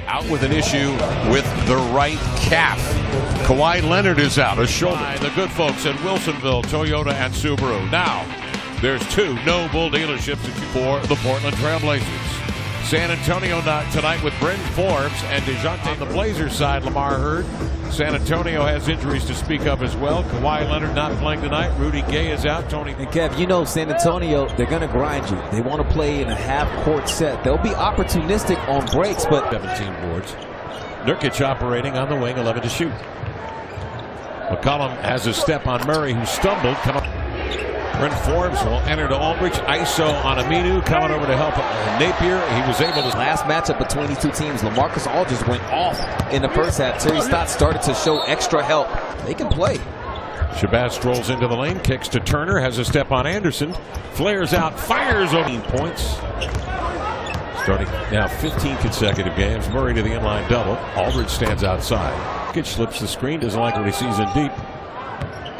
Out with an issue with the right calf. Kawhi Leonard is out, a shoulder. The good folks at Wilsonville, Toyota and Subaru. Now, there's two no bull dealerships for the Portland Trailblazers. San Antonio tonight with Bryn Forbes and DeJounte. On the Blazers side, Lamar Hurd. San Antonio has injuries to speak of as well. Kawhi Leonard not playing tonight. Rudy Gay is out. Tony. And Kev, you know San Antonio, they're going to grind you. They want to play in a half-court set. They'll be opportunistic on breaks, but 17 boards. Nurkic operating on the wing, 11 to shoot. McCollum has a step on Murray, who stumbled. Bryn Forbes will enter to Aldridge. ISO on Aminu, coming over to help Napier. He was able to. Last matchup between these two teams, LaMarcus Aldridge went off in the first half. Terry Stotts started to show extra help. They can play. Shabazz strolls into the lane, kicks to Turner, has a step on Anderson, flares out, fires over 18 points. Starting now 15 consecutive games. Murray to the inline double. Aldridge stands outside. Nurkic slips the screen, doesn't like what he sees in deep.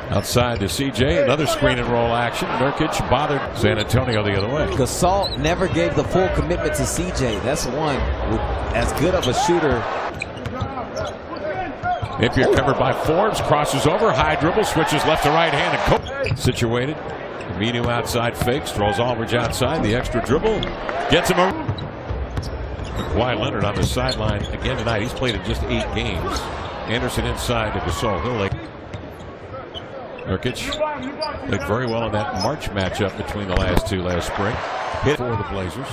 Outside to CJ, another screen and roll action. Nurkic bothered San Antonio the other way. Gasol never gave the full commitment to CJ. That's one with as good of a shooter. Napier covered by Forbes, crosses over, high dribble, switches left to right hand, and situated. Aminu outside fakes, throws Aldridge outside, the extra dribble, gets him a. Kawhi Leonard on the sideline again tonight. He's played in just 8 games. Anderson inside to Gasol. Nurkic played very well in that March matchup between the last two last spring. Hit for the Blazers.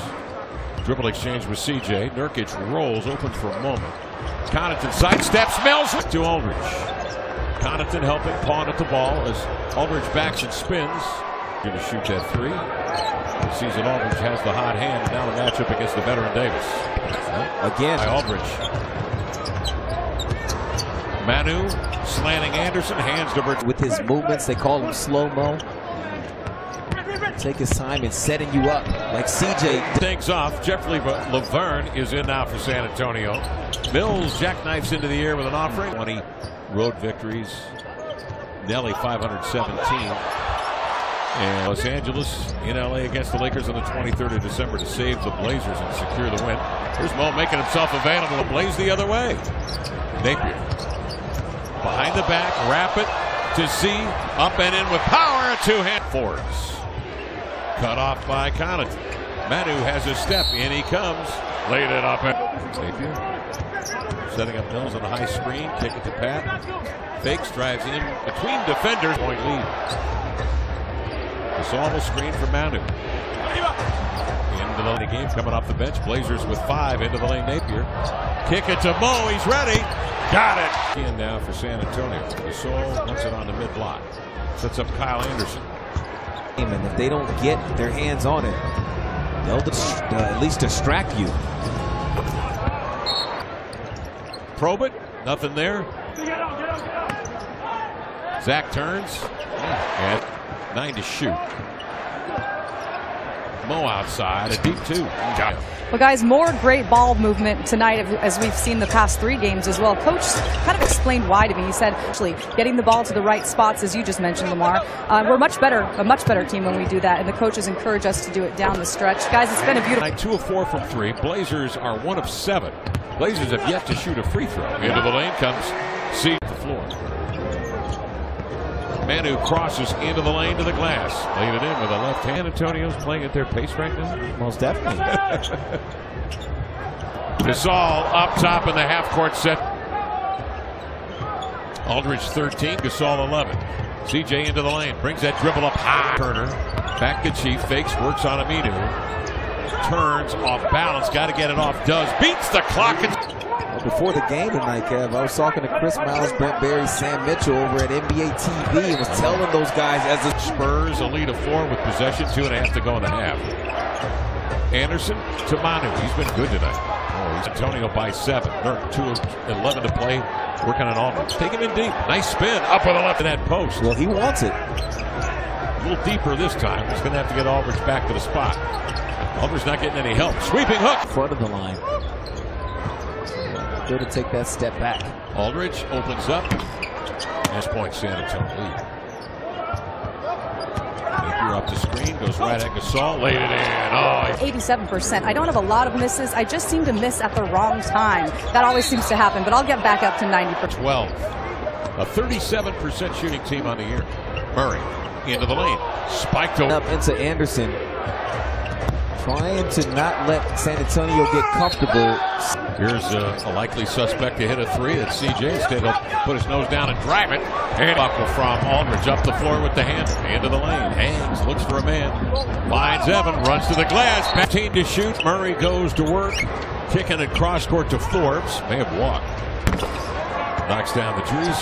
Dribble exchange with CJ. Nurkic rolls open for a moment. Connaughton sidesteps, Mills to Aldridge. Connaughton helping pawn at the ball as Aldridge backs and spins. Going to shoot that three. He sees that Aldridge has the hot hand. Now the matchup against the veteran Davis. Again by Aldridge. Manu slanting Anderson, hands to Bird. With his movements, they call him slow-mo. Take his time in setting you up like CJ. Things off. Jeffrey Laverne is in now for San Antonio. Mills jackknifes into the air with an offering. 20 road victories. Nelly 517. And Los Angeles in LA against the Lakers on the 23rd of December to save the Blazers and secure the win. Here's Mo making himself available to Blaze the other way. Napier. Behind the back, rapid to Z, up and in with power, a two-hand Forbes. Cut off by Connaughton. Manu has a step, in he comes, laid it up. Napier setting up Mills on a high screen, kick it to Pat. Fakes, drives in between defenders, point lead. Gasol will screen for Manu. Into the lane game, coming off the bench. Blazers with 5 into the lane. Napier. Kick it to Mo, he's ready. Got it. In now for San Antonio. Gasol wants it on the mid-block. Sets up Kyle Anderson. And if they don't get their hands on it, they'll at least distract you. Probe it. Nothing there. Zach turns. And 9 to shoot. Mo outside, a deep 2. Got it. Well, guys, more great ball movement tonight as we've seen the past 3 games as well. Coach kind of explained why to me. He said, actually, getting the ball to the right spots, as you just mentioned, Lamar. We're a much better team when we do that, and the coaches encourage us to do it down the stretch. Guys, it's been a beautiful. 2 of 4 from 3. Blazers are 1 of 7. Blazers have yet to shoot a free throw. Into the lane comes C at the floor. Manu crosses into the lane to the glass. Laid it in with a left hand. Antonio's playing at their pace right now. Most definitely. Gasol up top in the half-court set. Aldridge 13, Gasol 11. CJ into the lane, brings that dribble up high. Turner back to Chief, fakes, works on Aminu. Turns off balance, got to get it off. Does, beats the clock. Before the game tonight, Kev, I was talking to Chris Miles, Brent Barry, Sam Mitchell over at NBA TV and was telling those guys as the Spurs a lead of 4 with possession, 2.5 to go in the half. Anderson to Manu. He's been good tonight. Oh, he's Antonio by 7. 2 of 11 to play. Working on Aldridge. Take him in deep. Nice spin up on the left of that post. Well, he wants it. A little deeper this time. He's going to have to get Aldridge back to the spot. Aldridge not getting any help. Sweeping hook. Front of the line. Good to take that step back. Aldridge opens up. Nice point, San Antonio lead. off the screen, goes right at Gasol, laid it in. 87%. I don't have a lot of misses. I just seem to miss at the wrong time. That always seems to happen, but I'll get back up to 90%. 12. A 37% shooting team on the year. Murray into the lane. Spiked over. Up into Anderson. Trying to not let San Antonio get comfortable. Here's a likely suspect to hit a three. That's CJ. Instead, he'll put his nose down and drive it. And buckle from Aldridge up the floor with the hand. Into the lane. Hangs, looks for a man. Finds Evan, runs to the glass. 15 to shoot. Murray goes to work. Kicking it cross court to Forbes. May have walked. Knocks down the trees.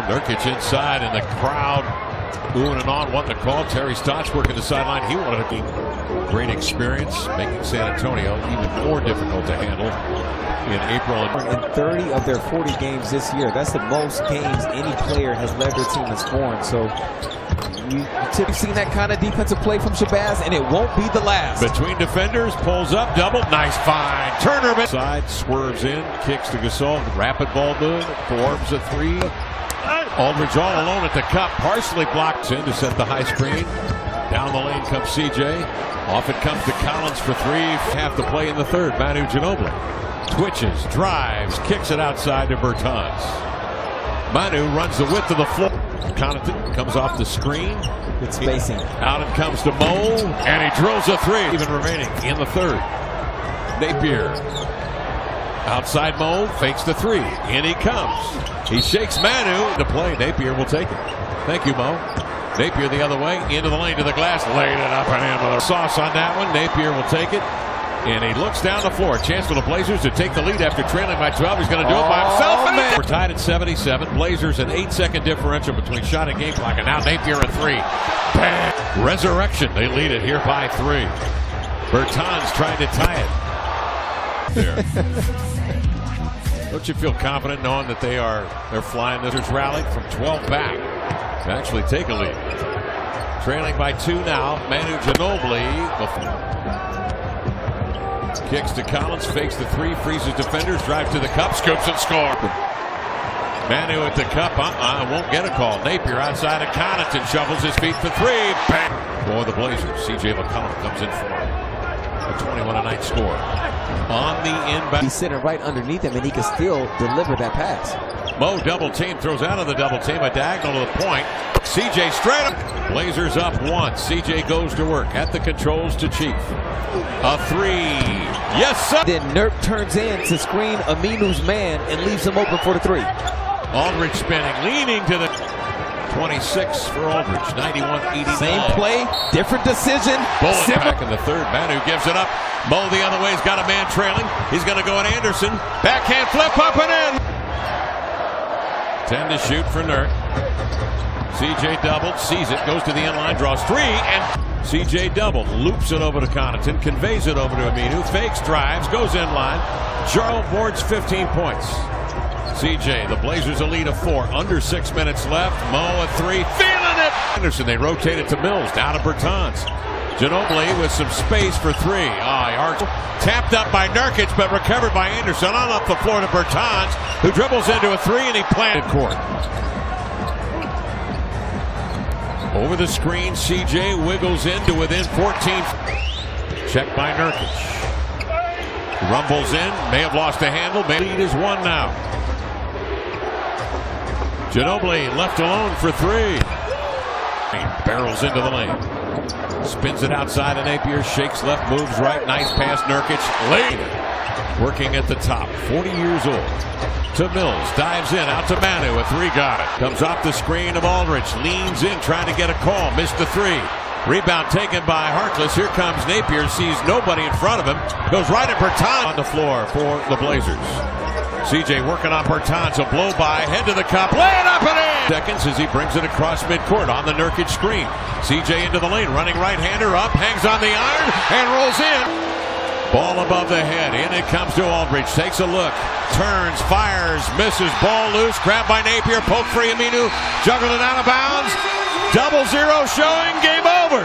Nurkic inside, and the crowd oohing and on, wanting to call. Terry Stotts working the sideline. He wanted to be great experience, making San Antonio even more difficult to handle in April. In 30 of their 40 games this year, that's the most games any player has led their team in scoring. So you've seen that kind of defensive play from Shabazz, and it won't be the last. Between defenders, pulls up, double, nice find. Turner side swerves in, kicks to Gasol, rapid ball move, Forbes a three. Aldridge all alone at the cup, partially blocked in to set the high screen. Down the lane comes CJ. Off it comes to Collins for three. Half the play in the third. Manu Ginobili twitches, drives, kicks it outside to Bertans. Manu runs the width of the floor. Connaughton comes off the screen. Good spacing. Out it comes to Mo, and he drills a three. Even remaining in the third. Napier. Outside Mo, fakes the three. In he comes. He shakes Manu to play. Napier will take it. Thank you, Mo. Napier the other way, into the lane to the glass, laid it up and in with a sauce on that one. Napier will take it, and he looks down the floor. Chance for the Blazers to take the lead after trailing by 12. He's going to do it by himself. We're tied at 77. Blazers an 8-second differential between shot and game clock, and now Napier a three. Bang! Resurrection. They lead it here by 3. Bertans trying to tie it. There. Don't you feel confident knowing that they're flying this rally from 12 back to actually take a lead? Trailing by 2 now. Manu Ginobili kicks to Collins, fakes the three, freezes defenders, drives to the cup, scoops and scores. Manu at the cup, won't get a call. Napier outside of Connaughton, shovels his feet for three. Bang! For the Blazers, CJ McCollum comes in for a 21-a-night score. On the inbound. He's sitting right underneath him, and he can still deliver that pass. Mo double team, throws out of the double team, a diagonal to the point. CJ straight up. Blazers up 1. CJ goes to work at the controls to Chief. A three. Yes, sir. Then Nurk turns in to screen Aminu's man and leaves him open for the three. Aldridge spinning, leaning to the 26 for Aldridge, 91-89. Same play, different decision. Bullet back in the third. Manu gives it up. Mo the other way. He's got a man trailing. He's going to go at Anderson. Backhand flip up and in. 10 to shoot for Nurk. CJ doubled, sees it, goes to the inline, draws 3, and CJ doubled, loops it over to Connaughton, conveys it over to Aminu, fakes, drives, goes inline. Jarl boards 15 points. CJ, the Blazers a lead of 4, under 6 minutes left. Mo a 3, feeling it. Anderson, they rotate it to Mills, down to Bertans. Ginobili with some space for 3. Tapped up by Nurkic, but recovered by Anderson. On up the floor to Bertans, who dribbles into a 3, and he planted court. Over the screen, CJ wiggles into within 14. Checked by Nurkic. Rumbles in, may have lost the handle. Lead is 1 now. Ginobili left alone for 3. He barrels into the lane. Spins it outside of Napier, shakes left, moves right. Nice pass, Nurkic. Late. Working at the top, 40 years old. To Mills, dives in, out to Manu, a 3, got it. Comes off the screen of Aldridge, leans in, trying to get a call, missed the 3. Rebound taken by Harkless. Here comes Napier, sees nobody in front of him, goes right at Bertans on the floor for the Blazers. CJ working on Bertans, a blow by, head to the cup, lay it up and in! Seconds as he brings it across midcourt on the Nurkic screen. CJ into the lane, running right-hander up, hangs on the iron, and rolls in. Ball above the head, in it comes to Aldridge, takes a look, turns, fires, misses, ball loose, grabbed by Napier, poke free Aminu, juggled it out of bounds, 0-0 showing, game over.